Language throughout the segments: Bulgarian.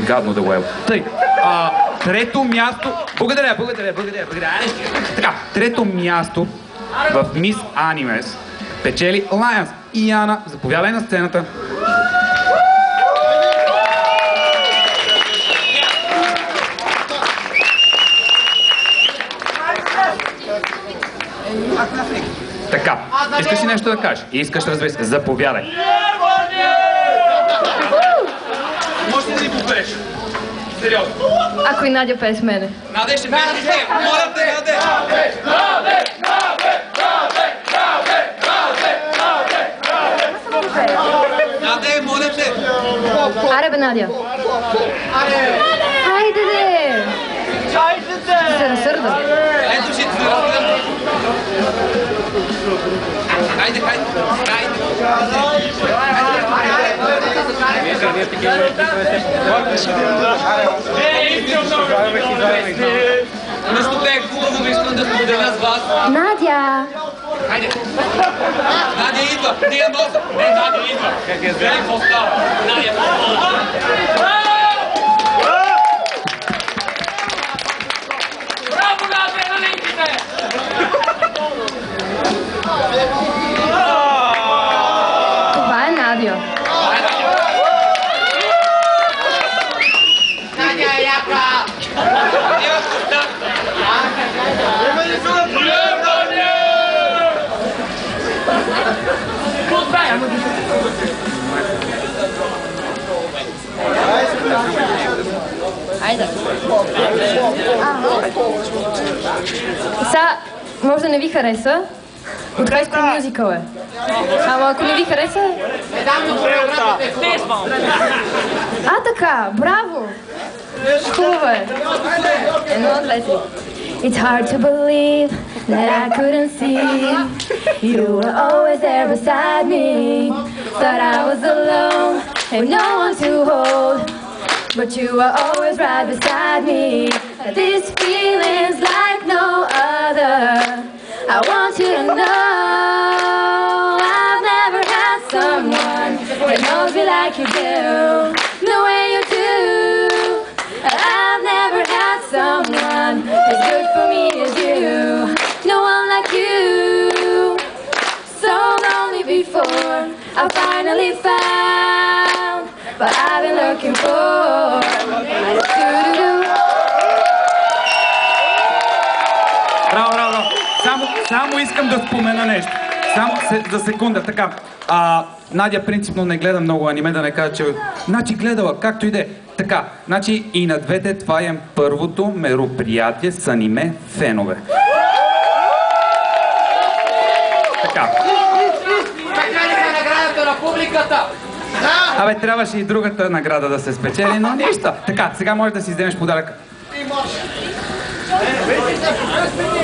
гадно да го е. Тъй, трето място... Благодаря. Така, трето място в Мис Анимес печели Lions. И Яна, заповядай на сцената. Така, искаш ли нещо да кажеш? Искаш, разбира се, заповядай. Може ли да ни побереш? Сериозно. Ако и Надя пее с мене. Наде, ще пееш с нея. Моля те, Наде! Наде, моля те! Аре бе, Надя. Хайде, де! Ще се разсърда. Ето, ще се разсърда. Хайде. Нещо бе хубаво, искам да споделя с вас. Надя! Хайде! Надя идва! Не я носа! Не, Надя идва! Как е зелен, какво става? Надя! Браво, Надя, на линките! Това е Надя. Надя е яка! Айде. Сега, може да не ви хареса, но това School Musical е. Ама ако не ви хареса... Така, браво! Хубаво е. Едно от лесли. It's hard to believe that I couldn't see you were always there beside me. Thought I was alone and no one to hold, but you were always right beside me. This feeling's like no other. I want you to know I've never had someone that knows me like you do, the way you do. I've never had someone as good for me as you. No one like you. So lonely before I finally found what I've been looking for. Браво. Само искам да спомена нещо. Само за секунда, така. Надя принципно не гледа много аниме, да не кажа, че... Значи гледала, както и да е. Така, значи и на двете това е първото мероприятие с аниме фенове. Така. Спечели се наградата на публиката! Абе, трябваше и другата награда да се спечели, но нищо. Така, сега можеш да си вземеш подаръка.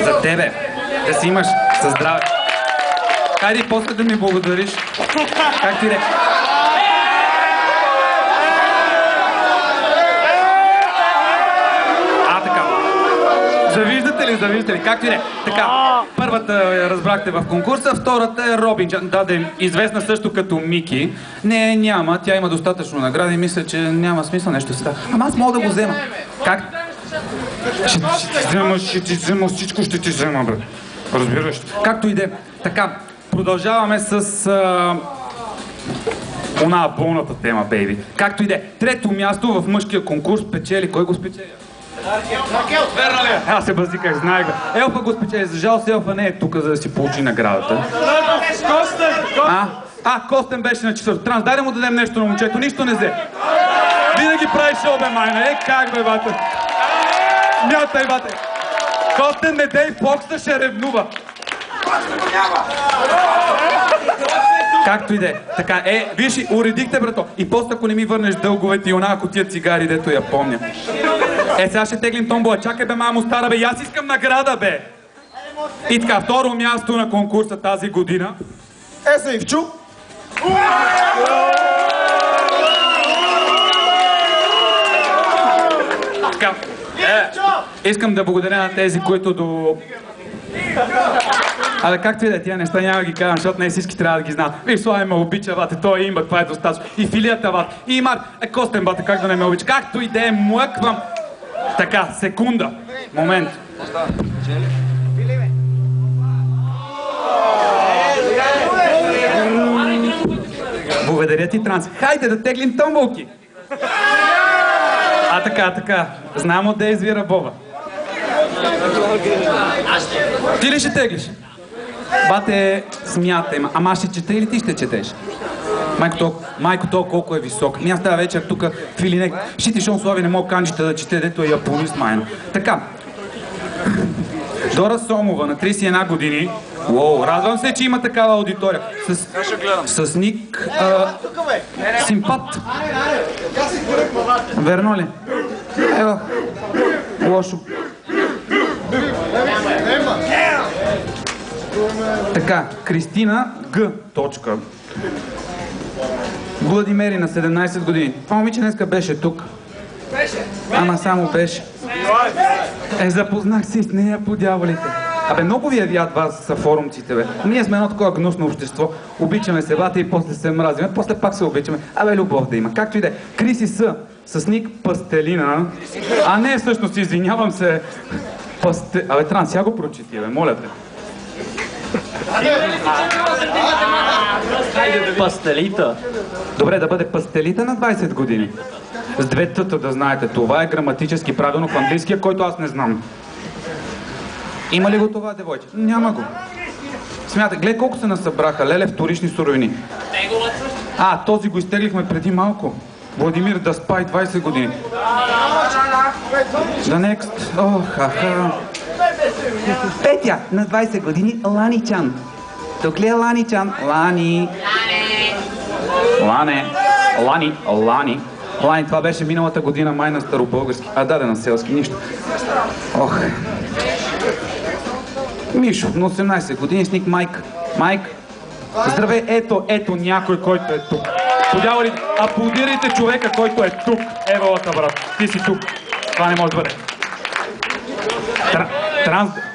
За тебе. Да си имаш със здраве. Хайде после да ми благодариш. Как ти де? Така. Завиждате ли? Както и де. Така, първата разбрахте в конкурса, втората е Робин. Даде известна също като Мики. Не, няма. Тя има достатъчно награди и мисля, че няма смисъл нещо сега. Ама аз мога да го взема. Как? Ще ти взема всичко, ще ти взема, бе. Разбираш. Както и де. Така, продължаваме с она болната тема, бейби. Както и де. Трето място в мъжкия конкурс печели. Кой го спечели? Верно ли? Аз се базиках, знаех бе. Елфа го спечели. За жалост Елфа не е тук, за да си получи наградата. Костен беше на четвърто. Транс, дай да му дадем нещо на момчето. Нищо не взе. Винаги прави шоу, бе, майна. Как бе, бате? Мятай, бате. Костен не дей, Фокса ще ревнува. Както и де. Така, виж, уредихте, брато. И после, ако не ми върнеш дълговете и она кутия цигари, дето я помня. Сега ще теглим томбола. Чакай, бе, мамо стара, бе. Аз искам награда, бе. И така, второ място на конкурса тази година. За Ивчо. Така. Искам да благодаря на тези, които Абе, както и да е, тия неща няма да ги казвам, защото не всички трябва да ги знаят. Виж, Слави ме обича, бате, той е имба, това е достатъчно. И филията, бате, и Марк, Костен, бате, как да не ме обича. Както и да е, млъквам. Така, секунда. Момент. Благодаря ти, Транс. Хайде да теглим томболки. Така. Знам отде извира Боба. Ти ли ще теглиш? Бате, смятай, ама аз ще чета или ти ще четеш? Майко то колко е висок. Аз тази вечер тук в Илинек, шити Шон Слави не мога канджите да чете, дето е японист майна. Така. Дора Сомова на 31 години. Уоу, радвам се, че има такава аудитория. С ник Симпат. Верно ли? Ева. Лошо. Така, Кристина Г. Точка. Владимери на 17 години. Това момиче днеска беше тук. Ама само беше. Запознах се с нея по дяволите. Абе, много ви явят вас са форумците, бе. Ние сме едно такова гнусно общество. Обичаме се, бата, и после се мразиме, после пак се обичаме. Абе, любов да има. Както и да е. Криси с ник Пастелина. А не, всъщност, извинявам се. Абе, Транс, сега го прочети, бе, моля те. Пастелита. Добре, да бъде пастелита на 20 години. С две тъта, да знаете. Това е граматически правилно в английския, който аз не знам. Има ли го това, девойче? Няма го. Смятай, гледай колко се насъбраха. Леле, вторични суровини. Този го изтеглихме преди малко. Владимир Даспай, 20 години. The next. Ха. Петя, на 20 години, Лани Чан. Тук ли е Лани Чан? Лани, това беше миналата година май на старобългарски. На селски, нищо. Мишо, на 18 години, с ник Майк. Майк, здравей, ето някой, който е тук. Подявали, аплодирайте човека, който е тук. Евалата, брат, ти си тук. Това не може да бъде.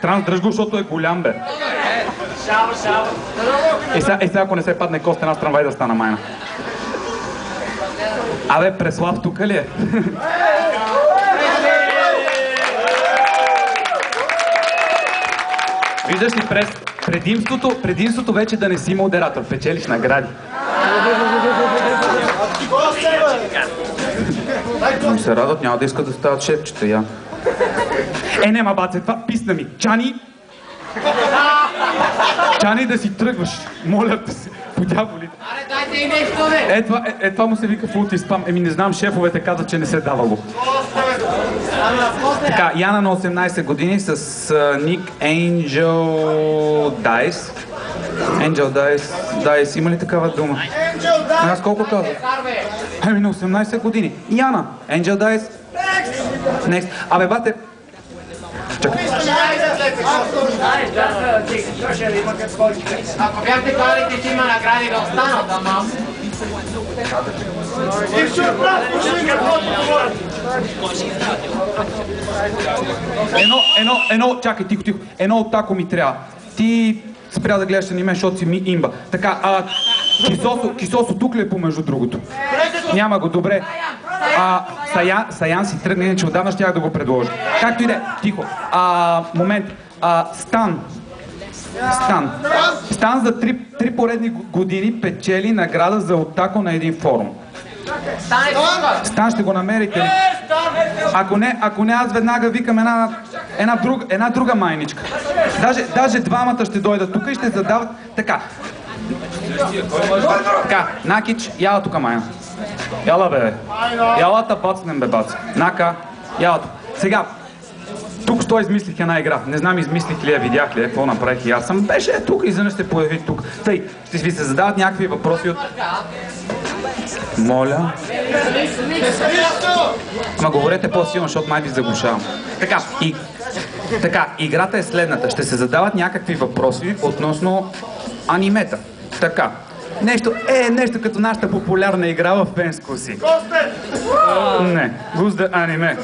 Транс, дръж го, защото е голям, бе. Сега, ако не се падне Костен, аз трамвай да стана майна. Абе, Преслав тук ли е? Виждаш ли, предимството вече да не си модератор, печелиш награди. Не се радват, няма да искат да стават шефчета, я. Нема, баце, това писна ми. Чани да си тръгваш, моля те се, по дяволите. Аре, дайте и нещо, бе! Това му се вика фулти спам. Не знам, шефовете казват, че не се давало. Така, Яна на 18 години с ник Angel Dice. Angel Dice, има ли такава дума? Аз колко казвам? На 18 години. Яна, Angel Dice. Next. Абе, бате, чакай. Ако бяхте казали, че има награди да останат, ама... Чакай, тихо. Едно от тако ми трябва. Ти спря да гледаш аниме, защото си ми имба. Така, Кисосо тук ли е помежду другото? Няма го, добре. Саян си тръгне, иначе отдавна щях да го предложа. Както и да е, тихо. Момент. Стан за три поредни години печели награда за оттако на един форум. Стан ще го намерите ли? Ако не, аз веднага викам една друга майничка. Даже двамата ще дойдат тук и ще задават така. Така, Накич, яла тука майна. Яла, бе. Ялата бацнем, бе, бац. Нака, яла тук. Сега, тук що измислих една игра. Не знам измислих ли я, видях ли я, какво направих и аз съм. Беше тук и изведнъж се появи тук. Тъй, ще ви се задават някакви въпроси от... Моля. Ама говорете по-силно, защото май ви заглушавам. Така, играта е следната. Ще се задават някакви въпроси относно анимета. Така, Нещо като нашата популярна игра в Фенско си. Не, гузда аниме.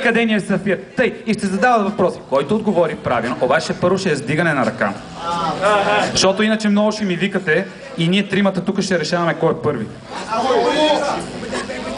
Къде ни е Сафир? Тъй, и ще задават въпроси. Който отговори правилно, обаче първо ще е сдигане на ръка. Защото иначе много ще ми викате и ние тримата тук ще решаваме кой е първи.